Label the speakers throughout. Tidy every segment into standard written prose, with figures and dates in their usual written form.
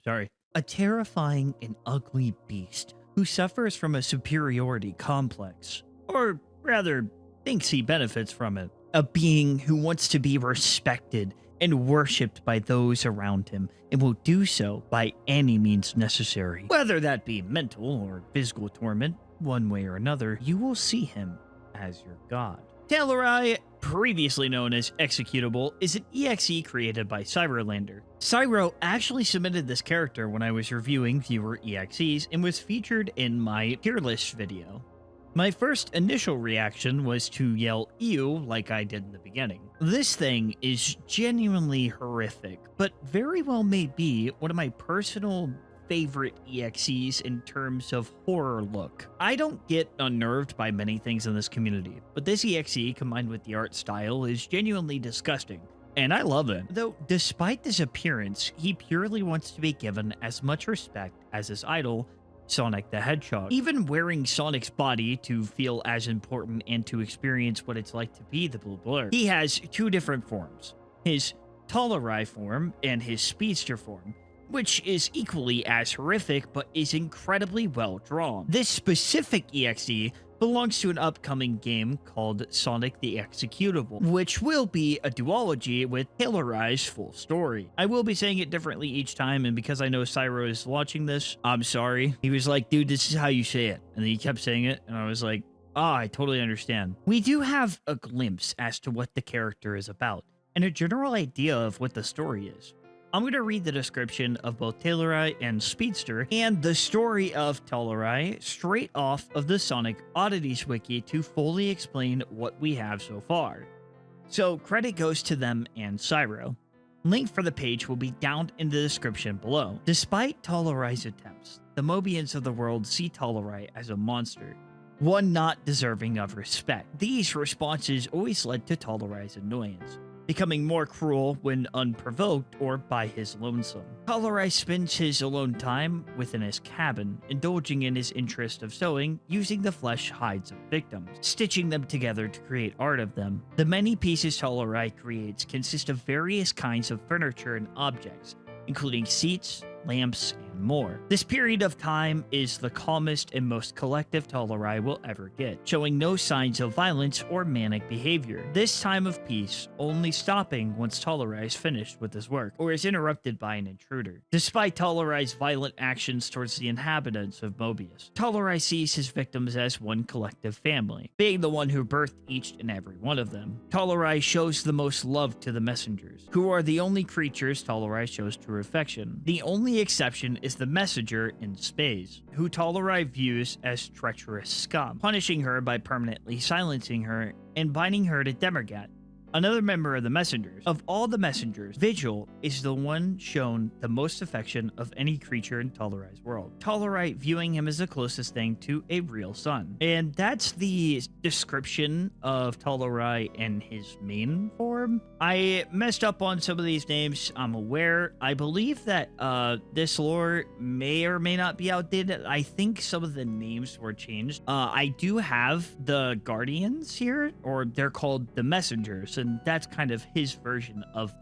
Speaker 1: Sorry. A terrifying and ugly beast who suffers from a superiority complex, or rather, thinks he benefits from it. A being who wants to be respected and worshipped by those around him, and will do so by any means necessary. Whether that be mental or physical torment, one way or another, you will see him as your god. Tailorai, previously known as Executable, is an EXE created by Lavender. Cyro actually submitted this character when I was reviewing viewer EXEs and was featured in my tier list video. My first initial reaction was to yell ew like I did in the beginning. This thing is genuinely horrific, but very well may be one of my personal favorite EXEs in terms of horror look. I don't get unnerved by many things in this community, but this EXE combined with the art style is genuinely disgusting, and I love it. Though despite this appearance, he purely wants to be given as much respect as his idol, Sonic the Hedgehog. Even wearing Sonic's body to feel as important and to experience what it's like to be the Blue Blur. He has two different forms, his Tailorai form and his Speedster form, which is equally as horrific but is incredibly well drawn. This specific EXE belongs to an upcoming game called Sonic the Executable, which will be a duology with Tailorai's full story. I will be saying it differently each time, and because I know Cyro is watching this, I'm sorry. He was like, dude, this is how you say it. And then he kept saying it, and I was like, I totally understand. We do have a glimpse as to what the character is about, and a general idea of what the story is. I'm going to read the description of both Tailorai and Speedster and the story of Tailorai straight off of the Sonic Oddities wiki to fully explain what we have so far. So credit goes to them and Cyro. Link for the page will be down in the description below. Despite Tailorai's attempts, the Mobians of the world see Tailorai as a monster, one not deserving of respect. These responses always led to Tailorai's annoyance, becoming more cruel when unprovoked or by his lonesome. Tailorai spends his alone time within his cabin, indulging in his interest of sewing using the flesh hides of victims, stitching them together to create art of them. The many pieces Tailorai creates consist of various kinds of furniture and objects, including seats, lamps, and more. This period of time is the calmest and most collective Tailorai will ever get, showing no signs of violence or manic behavior. This time of peace only stopping once Tailorai is finished with his work or is interrupted by an intruder. Despite Tailorai's violent actions towards the inhabitants of Mobius, Tailorai sees his victims as one collective family, being the one who birthed each and every one of them. Tailorai shows the most love to the messengers, who are the only creatures Tailorai shows true affection. The only exception is the messenger in space, who Tailorai views as treacherous scum, punishing her by permanently silencing her and binding her to Demergat, another member of the messengers. Of all the messengers, Vigil is the one shown the most affection of any creature in Tailorai's world, Tailorai viewing him as the closest thing to a real son. And that's the description of Tailorai in his main form. I messed up on some of these names, I'm aware. I believe that this lore may or may not be outdated. I think some of the names were changed. I do have the Guardians here, or they're called the Messengers, and that's kind of his version of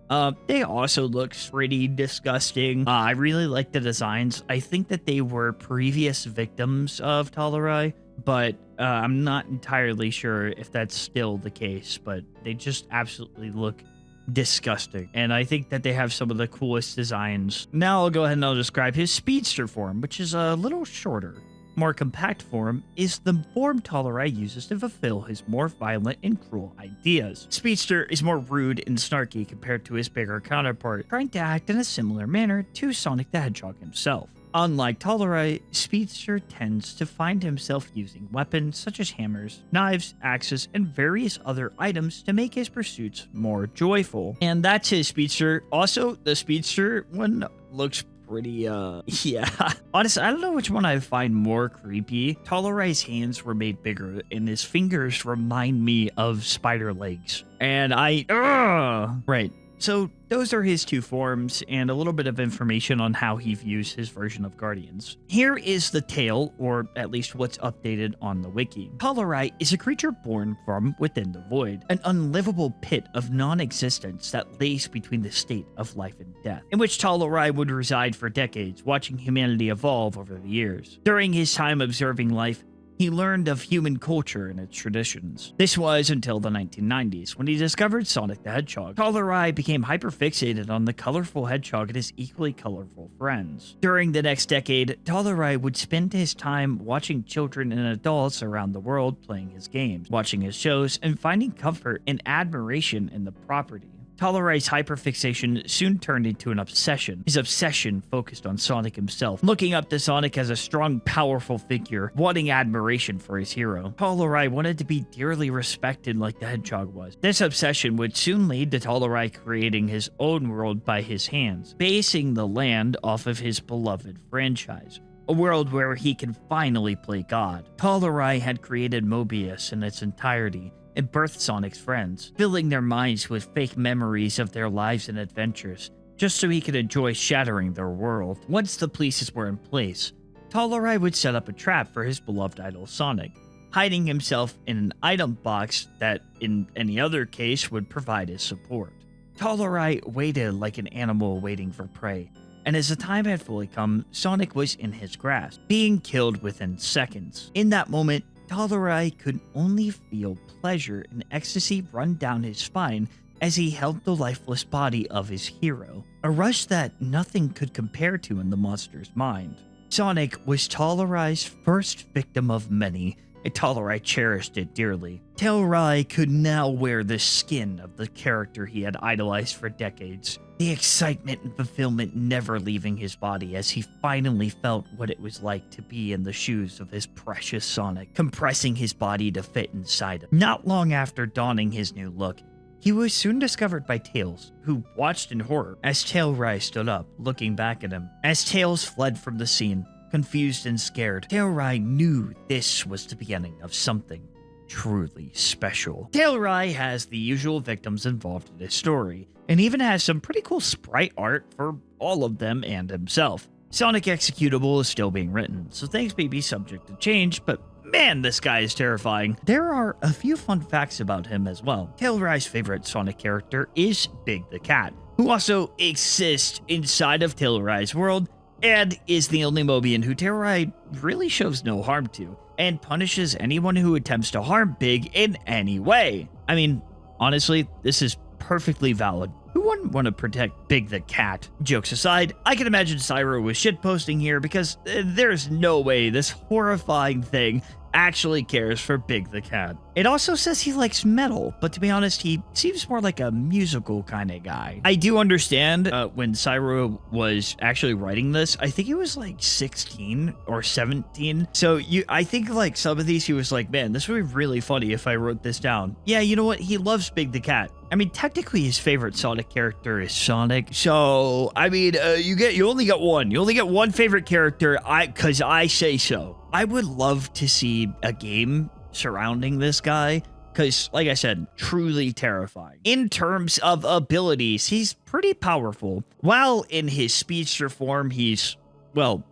Speaker 1: that. They also look pretty disgusting. I really like the designs. I think that they were previous victims of Tailorai, but I'm not entirely sure if that's still the case, but they just absolutely look disgusting. And I think that they have some of the coolest designs. Now I'll go ahead and I'll describe his Speedster form, which is a little shorter. More compact form is the form Tailorai uses to fulfill his more violent and cruel ideas. Speedster is more rude and snarky compared to his bigger counterpart, trying to act in a similar manner to Sonic the Hedgehog himself. Unlike Tailorai, Speedster tends to find himself using weapons such as hammers, knives, axes, and various other items to make his pursuits more joyful. And that's his Speedster. Also, the Speedster one looks pretty, yeah. Honestly, I don't know which one I find more creepy. Tailorai's hands were made bigger, and his fingers remind me of spider legs. And right. So those are his two forms and a little bit of information on how he views his version of Guardians. Here is the tale, or at least what's updated on the wiki. Tailorai is a creature born from within the void, an unlivable pit of non-existence that lays between the state of life and death, in which Tailorai would reside for decades, watching humanity evolve over the years. During his time observing life, he learned of human culture and its traditions. This was until the 1990s, when he discovered Sonic the Hedgehog. Tailorai became hyperfixated on the colorful hedgehog and his equally colorful friends. During the next decade, Tailorai would spend his time watching children and adults around the world playing his games, watching his shows, and finding comfort and admiration in the property. Tailorai's hyperfixation soon turned into an obsession. His obsession focused on Sonic himself, looking up to Sonic as a strong, powerful figure, wanting admiration for his hero. Tailorai wanted to be dearly respected like the Hedgehog was. This obsession would soon lead to Tailorai creating his own world by his hands, basing the land off of his beloved franchise. A world where he can finally play God. Tailorai had created Mobius in its entirety, and birthed Sonic's friends, filling their minds with fake memories of their lives and adventures, just so he could enjoy shattering their world. Once the pieces were in place, Tailorai would set up a trap for his beloved idol Sonic, hiding himself in an item box that, in any other case, would provide his support. Tailorai waited like an animal waiting for prey, and as the time had fully come, Sonic was in his grasp, being killed within seconds. In that moment, Tailorai could only feel pleasure and ecstasy run down his spine as he held the lifeless body of his hero, a rush that nothing could compare to in the monster's mind. Sonic was Tailorai's first victim of many, and Tailorai cherished it dearly. Tailorai could now wear the skin of the character he had idolized for decades, the excitement and fulfillment never leaving his body as he finally felt what it was like to be in the shoes of his precious Sonic, compressing his body to fit inside him. Not long after donning his new look, he was soon discovered by Tails, who watched in horror as Tailorai stood up, looking back at him. As Tails fled from the scene, confused and scared, Tailorai knew this was the beginning of something truly special. Tailorai has the usual victims involved in his story, and even has some pretty cool sprite art for all of them and himself. Sonic executable is still being written, so things may be subject to change, but man, this guy is terrifying. There are a few fun facts about him as well. Tailorai's favorite Sonic character is Big the Cat, who also exists inside of Tailorai's world, and is the only Mobian who Tailorai really shows no harm to, and punishes anyone who attempts to harm Big in any way. I mean, honestly, this is perfectly valid. Who wouldn't want to protect Big the Cat? Jokes aside, I can imagine Cyro was shitposting here because there's no way this horrifying thing actually cares for Big the Cat. It also says he likes metal, but to be honest, he seems more like a musical kind of guy. I do understand when Cyro was actually writing this, I think he was like 16 or 17. So I think like some of these he was like, man, this would be really funny if I wrote this down. Yeah, you know what? He loves Big the Cat. I mean, technically his favorite Sonic character is Sonic. So, I mean, you only get one. You only get one favorite character, because I say so. I would love to see a game surrounding this guy, because, like I said, truly terrifying. In terms of abilities, he's pretty powerful. While in his Speedster form, he's, well,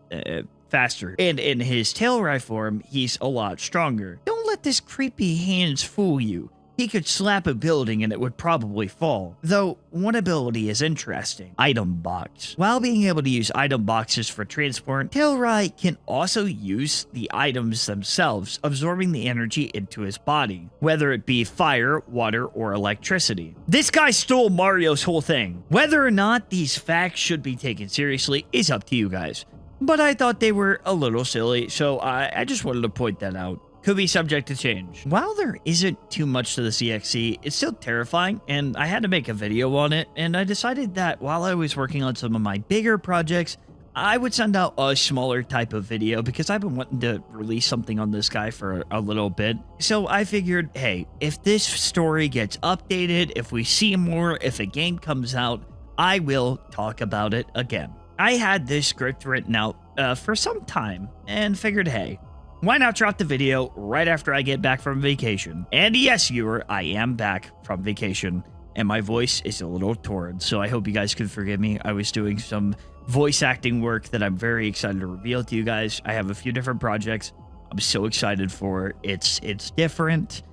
Speaker 1: faster. And in his Tailorai form, he's a lot stronger. Don't let this creepy hands fool you. He could slap a building and it would probably fall. Though, one ability is interesting. Item Box. While being able to use item boxes for transport, Tailorai can also use the items themselves, absorbing the energy into his body, whether it be fire, water, or electricity. This guy stole Mario's whole thing. Whether or not these facts should be taken seriously is up to you guys. But I thought they were a little silly, so I just wanted to point that out. Could be subject to change. While there isn't too much to the EXE, it's still terrifying, and I had to make a video on it, and I decided that while I was working on some of my bigger projects, I would send out a smaller type of video because I've been wanting to release something on this guy for a little bit. So I figured, hey, if this story gets updated, if we see more, if a game comes out, I will talk about it again. I had this script written out for some time and figured, hey, why not drop the video right after I get back from vacation? And yes, viewer, I am back from vacation. and my voice is a little torn. So I hope you guys could forgive me. I was doing some voice acting work that I'm very excited to reveal to you guys. I have a few different projects I'm so excited for. It's different,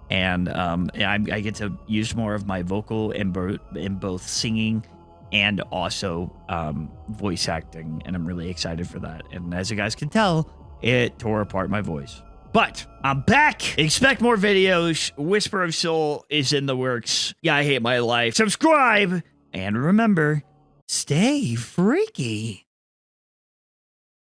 Speaker 1: and I get to use more of my vocal in both singing and also voice acting, and I'm really excited for that. And as you guys can tell, it tore apart my voice. But I'm back. Expect more videos. Whisper of Soul is in the works. Yeah, I hate my life. Subscribe. And remember, stay freaky.